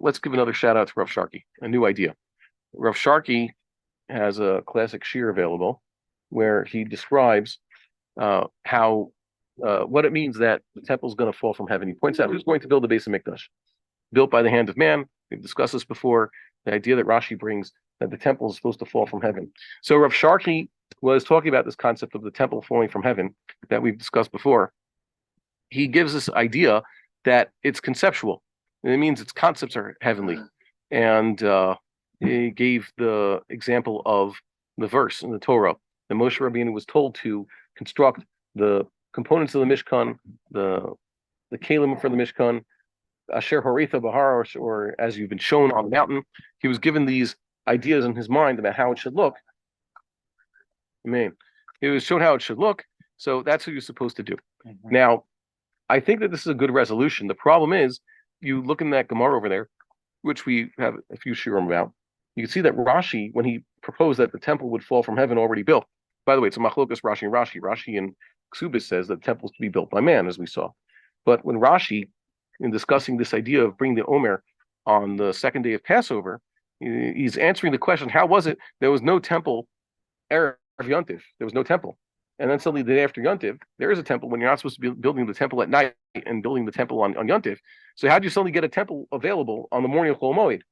let's give another shout out to Rav Cherki, a new idea. Rav Cherki has a classic shir available where he describes how what it means that the temple is going to fall from heaven. He points out who's going to build the base of Mikdash, built by the hand of man. We've discussed this before. The idea that Rashi brings that the temple is supposed to fall from heaven. So Rav Cherki was talking about this concept of the temple falling from heaven that we've discussed before. He gives this idea that it's conceptual. And it means its concepts are heavenly. And he gave the example of the verse in the Torah that Moshe Rabbeinu was told to construct the components of the Mishkan, the kalim for the Mishkan, Asher Horetha Bahar, or as you've been shown on the mountain. He was given these ideas in his mind about how it should look. I mean, he was shown how it should look. So that's what you're supposed to do. Mm-hmm. Now, I think that this is a good resolution. The problem is, you look in that Gemara over there, which we have a few shiurim about. You can see that Rashi, when he proposed that the temple would fall from heaven already built. By the way, it's a machlokas Rashi and Rashi. Rashi in Ksubis says that the temple is to be built by man, as we saw. But when Rashi, in discussing this idea of bringing the Omer on the second day of Passover, he's answering the question, how was it there was no temple Erev Yontif? There was no temple. And then suddenly the day after Yontif, there is a temple when you're not supposed to be building the temple at night and building the temple on Yontif. So how do you suddenly get a temple available on the morning of Chol Moed?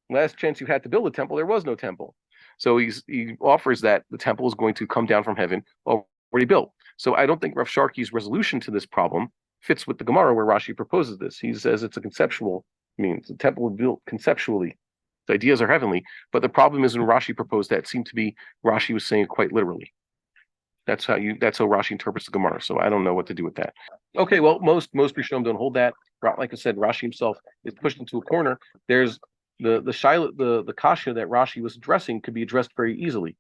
Last chance you had to build a temple, there was no temple. So he offers that the temple is going to come down from heaven already built. So I don't think Rav Cherki's resolution to this problem fits with the Gemara where Rashi proposes this. He says it's a conceptual means. The temple was built conceptually. The ideas are heavenly. But the problem is when Rashi proposed that, it seemed to be Rashi was saying it quite literally. That's how Rashi interprets the Gemara. So I don't know what to do with that. Okay, well, most Rishonim don't hold that. Like I said, Rashi himself is pushed into a corner. There's the kasha that Rashi was addressing could be addressed very easily.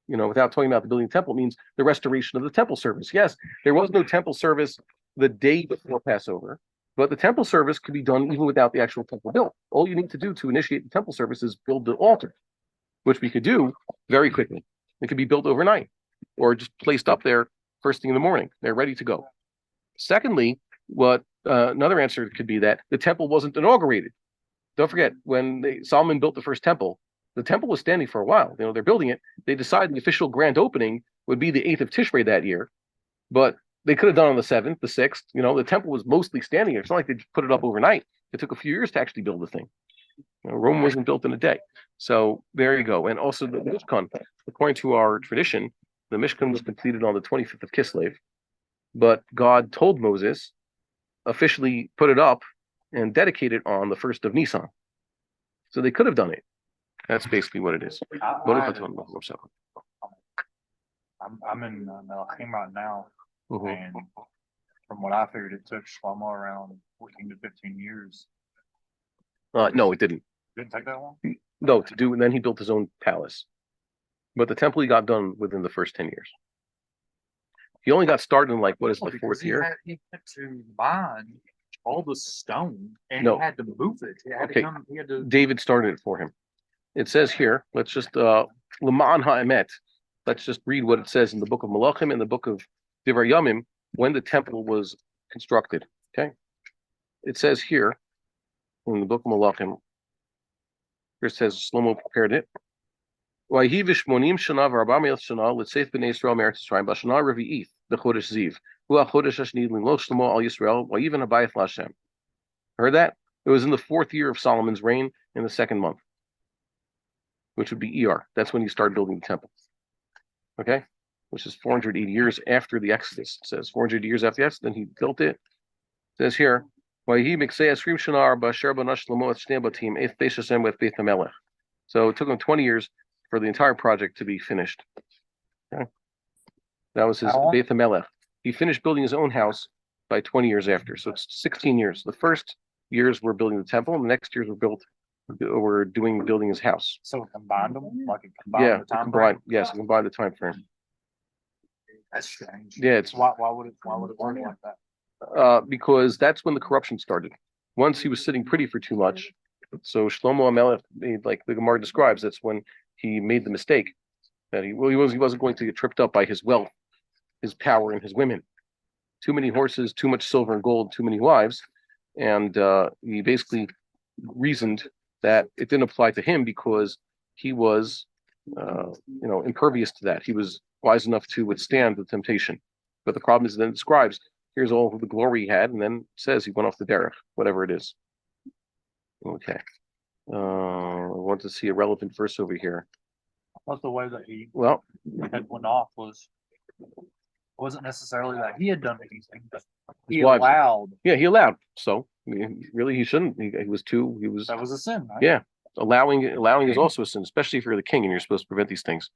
Without talking about the building of the temple, means the restoration of the temple service. Yes, there was no temple service the day before Passover, but the temple service could be done even without the actual temple built. All you need to do to initiate the temple service is build the altar, which we could do very quickly. It could be built overnight or just placed up there first thing in the morning. They're ready to go. Secondly, what another answer could be that the temple wasn't inaugurated. Don't forget, when Solomon built the first temple, the temple was standing for a while. They're building it. They decided the official grand opening would be the 8th of Tishrei that year, but they could have done on the 7th, the 6th. The temple was mostly standing there. It's not like they just put it up overnight. It took a few years to actually build the thing. Rome wasn't built in a day. So there you go. And also the Mishkan, according to our tradition, the Mishkan was completed on the 25th of Kislev, but God told Moses officially put it up and dedicate it on the 1st of Nisan. So they could have done it. That's basically what it is. I'm in Melachim right now, and from what I figured, it took Shlomo around 14 to 15 years. No, it didn't. Didn't take that long? No, and then he built his own palace. But the temple he got done within the first 10 years. He only got started in the 4th year? He had to buy all the stone and he had to move it. David started it for him. It says here, let's just L'ma'an ha'emet. Let's just read what it says in the book of Malachim and the book of Divrei Yamim when the temple was constructed. Okay, it says here in the book of Malachim. Here it says Shlomo prepared it. Vayhi v'shmonim shana v'arba shana l'tzeif b'nei Yisrael me'eretz Yisrael b'shana revi'ith b'chodesh ziv hu ha'chodesh hashni l'imloch Shlomo al Yisrael v'yiven habayith l'Hashem. Heard that? It was in the 4th year of Solomon's reign in the 2nd month, which would be ER. That's when he started building the temple. Okay? Which is 480 years after the Exodus. It says 400 years after the Exodus, then he built it. It says here, so it took him 20 years for the entire project to be finished. Okay? That was his Beit HaMelech. He finished building his own house by 20 years after. So it's 16 years. The first years were building the temple, and the next years were building his house. So combined them? The time frame? Yes, combine the time frame. That's strange. Yeah, it's why would it work like that? Because that's when the corruption started. Once he was sitting pretty for too much. So Shlomo HaMelech made, like the Gemara describes, that's when he made the mistake that he wasn't going to get tripped up by his wealth, his power, and his women. Too many horses, too much silver and gold, too many wives, and he basically reasoned that it didn't apply to him because he was, impervious to that. He was wise enough to withstand the temptation. But the problem is, then it describes here's all the glory he had, and then says he went off the derech, whatever it is. Okay. I want to see a relevant verse over here. But the way that he Well, had went off wasn't necessarily that he had done anything, but he His wives. allowed. Yeah, he allowed. So I mean, really, he shouldn't. He was too. He was. That was a sin, right? Yeah, allowing is also a sin, especially if you're the king and you're supposed to prevent these things.